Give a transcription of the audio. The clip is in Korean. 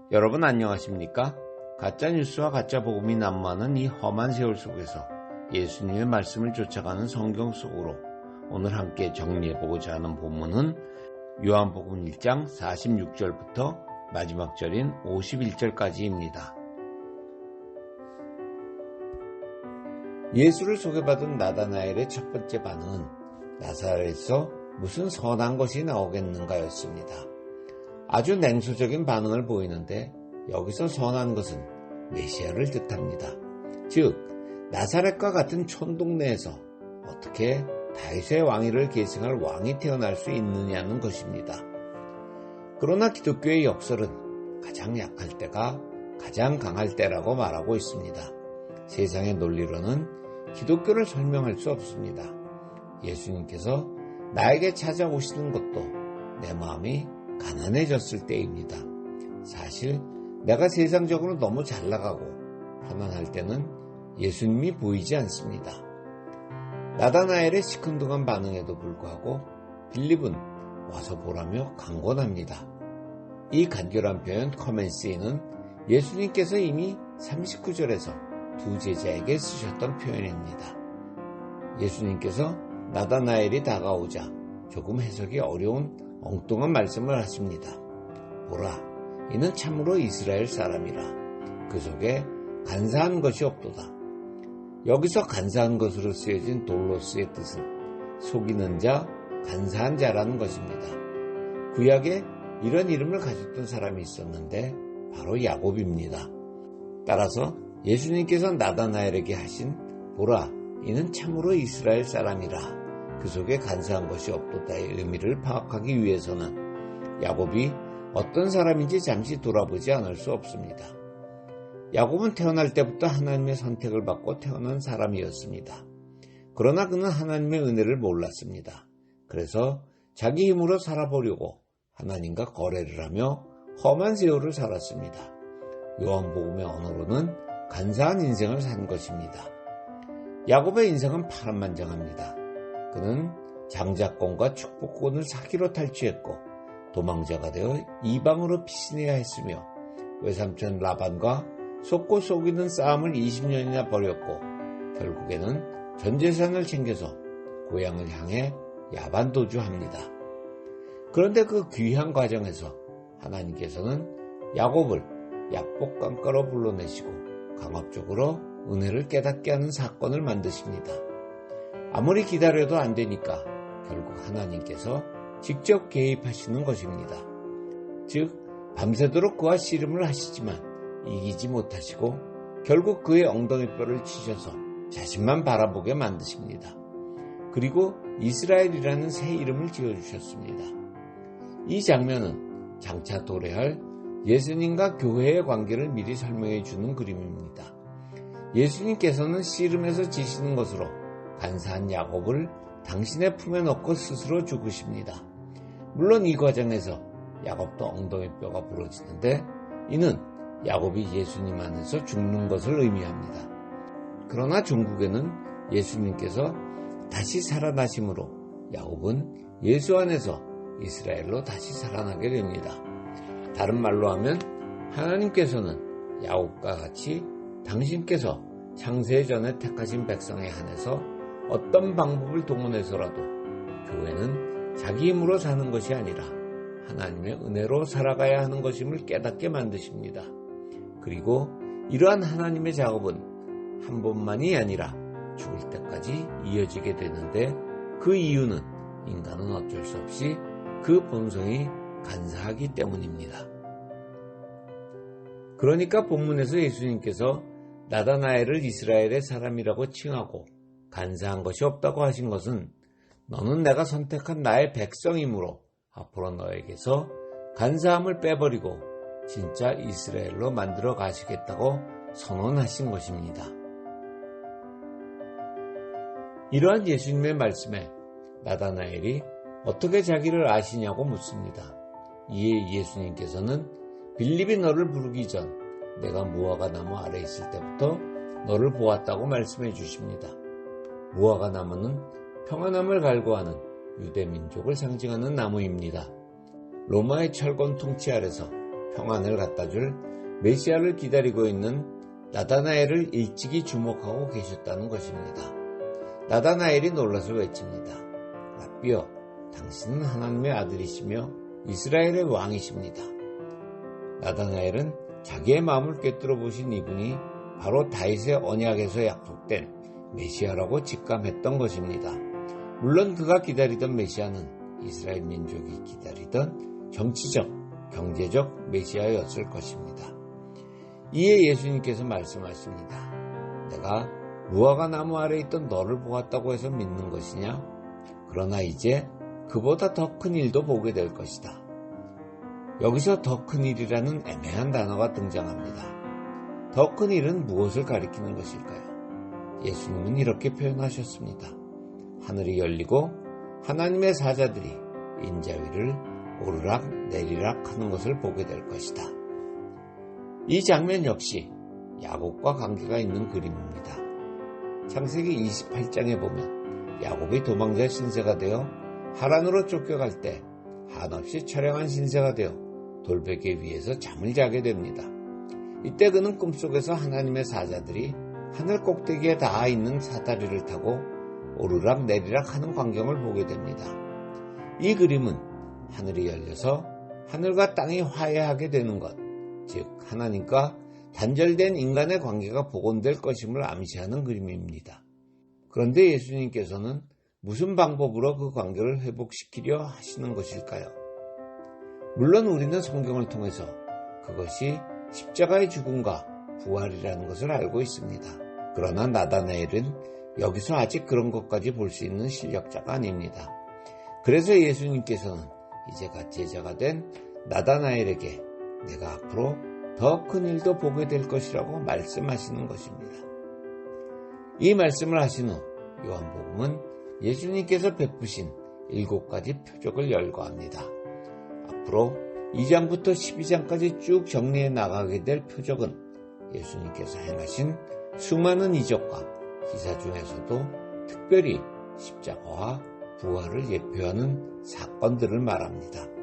여러분 안녕하십니까? 가짜뉴스와 가짜복음이 난무하는 이 험한 세월 속에서 예수님의 말씀을 쫓아가는 성경 속으로 오늘 함께 정리해보고자 하는 본문은 요한복음 1장 46절부터 마지막 절인 51절까지입니다. 예수를 소개받은 나다나엘의 첫 번째 반응은 나사렛에서 무슨 선한 것이 나오겠는가였습니다. 아주 냉소적인 반응을 보이는데 여기서 선한 것은 메시아를 뜻합니다. 즉 나사렛과 같은 촌동네에서 어떻게 다윗의 왕위를 계승할 왕이 태어날 수 있느냐는 것입니다. 그러나 기독교의 역설은 가장 약할 때가 가장 강할 때라고 말하고 있습니다. 세상의 논리로는 기독교를 설명할 수 없습니다. 예수님께서 나에게 찾아오시는 것도 내 마음이 가난해졌을 때입니다. 사실 내가 세상적으로 너무 잘나가고 편안할 때는 예수님이 보이지 않습니다. 나다나엘의 시큰둥한 반응에도 불구하고 빌립은 와서 보라며 강권합니다. 이 간결한 표현 커멘시는 예수님께서 이미 39절에서 두 제자에게 쓰셨던 표현입니다. 예수님께서 나다나엘이 다가오자 조금 해석이 어려운 엉뚱한 말씀을 하십니다. 보라, 이는 참으로 이스라엘 사람이라. 그 속에 간사한 것이 없도다. 여기서 간사한 것으로 쓰여진 돌로스의 뜻은 속이는 자, 간사한 자라는 것입니다. 구약에 이런 이름을 가졌던 사람이 있었는데 바로 야곱입니다. 따라서 예수님께서 나다나엘에게 하신 보라, 이는 참으로 이스라엘 사람이라. 그 속에 간사한 것이 없도다의 의미를 파악하기 위해서는 야곱이 어떤 사람인지 잠시 돌아보지 않을 수 없습니다. 야곱은 태어날 때부터 하나님의 선택을 받고 태어난 사람이었습니다. 그러나 그는 하나님의 은혜를 몰랐습니다. 그래서 자기 힘으로 살아보려고 하나님과 거래를 하며 험한 세월을 살았습니다. 요한복음의 언어로는 간사한 인생을 산 것입니다. 야곱의 인생은 파란만장합니다. 그는 장자권과 축복권을 사기로 탈취했고 도망자가 되어 이방으로 피신해야 했으며 외삼촌 라반과 속고 속이는 싸움을 20년이나 벌였고 결국에는 전 재산을 챙겨서 고향을 향해 야반도주합니다. 그런데 그 귀한 과정에서 하나님께서는 야곱을 약복강가로 불러내시고 강압적으로 은혜를 깨닫게 하는 사건을 만드십니다. 아무리 기다려도 안 되니까 결국 하나님께서 직접 개입하시는 것입니다. 즉 밤새도록 그와 씨름을 하시지만 이기지 못하시고 결국 그의 엉덩이뼈를 치셔서 자신만 바라보게 만드십니다. 그리고 이스라엘이라는 새 이름을 지어주셨습니다. 이 장면은 장차 도래할 예수님과 교회의 관계를 미리 설명해 주는 그림입니다. 예수님께서는 씨름에서 지시는 것으로 간사한 야곱을 당신의 품에 넣고 스스로 죽으십니다. 물론 이 과정에서 야곱도 엉덩이뼈가 부러지는데 이는 야곱이 예수님 안에서 죽는 것을 의미합니다. 그러나 종국에는 예수님께서 다시 살아나심으로 야곱은 예수 안에서 이스라엘로 다시 살아나게 됩니다. 다른 말로 하면 하나님께서는 야곱과 같이 당신께서 창세 전에 택하신 백성에 한해서 어떤 방법을 동원해서라도 교회는 자기 힘으로 사는 것이 아니라 하나님의 은혜로 살아가야 하는 것임을 깨닫게 만드십니다. 그리고 이러한 하나님의 작업은 한 번만이 아니라 죽을 때까지 이어지게 되는데 그 이유는 인간은 어쩔 수 없이 그 본성이 간사하기 때문입니다. 그러니까 본문에서 예수님께서 나다나엘을 이스라엘의 사람이라고 칭하고 간사한 것이 없다고 하신 것은 너는 내가 선택한 나의 백성이므로 앞으로 너에게서 간사함을 빼버리고 진짜 이스라엘로 만들어 가시겠다고 선언하신 것입니다. 이러한 예수님의 말씀에 나다나엘이 어떻게 자기를 아시냐고 묻습니다. 이에 예수님께서는 빌립이 너를 부르기 전 내가 무화과 나무 아래 있을 때부터 너를 보았다고 말씀해 주십니다. 무화과 나무는 평안함을 갈구하는 유대 민족을 상징하는 나무입니다. 로마의 철권 통치 아래서 평안을 갖다줄 메시아를 기다리고 있는 나다나엘을 일찍이 주목하고 계셨다는 것입니다. 나다나엘이 놀라서 외칩니다. 라삐여, 당신은 하나님의 아들이시며 이스라엘의 왕이십니다. 나다나엘은 자기의 마음을 꿰뚫어 보신 이분이 바로 다윗의 언약에서 약속된 메시아라고 직감했던 것입니다. 물론 그가 기다리던 메시아는 이스라엘 민족이 기다리던 정치적, 경제적 메시아였을 것입니다. 이에 예수님께서 말씀하십니다. 내가 무화과 나무 아래 있던 너를 보았다고 해서 믿는 것이냐? 그러나 이제 그보다 더 큰 일도 보게 될 것이다. 여기서 더 큰 일이라는 애매한 단어가 등장합니다. 더 큰 일은 무엇을 가리키는 것일까요? 예수님은 이렇게 표현하셨습니다. 하늘이 열리고 하나님의 사자들이 인자 위를 오르락 내리락 하는 것을 보게 될 것이다. 이 장면 역시 야곱과 관계가 있는 그림입니다. 창세기 28장에 보면 야곱이 도망자 신세가 되어 하란으로 쫓겨갈 때 한없이 처량한 신세가 되어 돌베개 위에서 잠을 자게 됩니다. 이때 그는 꿈속에서 하나님의 사자들이 하늘 꼭대기에 닿아 있는 사다리를 타고 오르락 내리락 하는 광경을 보게 됩니다. 이 그림은 하늘이 열려서 하늘과 땅이 화해하게 되는 것, 즉 하나님과 단절된 인간의 관계가 복원될 것임을 암시하는 그림입니다. 그런데 예수님께서는 무슨 방법으로 그 관계를 회복시키려 하시는 것일까요? 물론 우리는 성경을 통해서 그것이 십자가의 죽음과 부활이라는 것을 알고 있습니다. 그러나 나다나엘은 여기서 아직 그런 것까지 볼 수 있는 실력자가 아닙니다. 그래서 예수님께서는 이제가 제자가 된 나다나엘에게 내가 앞으로 더 큰 일도 보게 될 것이라고 말씀하시는 것입니다. 이 말씀을 하신 후 요한복음은 예수님께서 베푸신 7가지 표적을 열거합니다. 앞으로 2장부터 12장까지 쭉 정리해 나가게 될 표적은 예수님께서 행하신 수많은 이적과 기사 중에서도 특별히 십자가와 부활을 예표하는 사건들을 말합니다.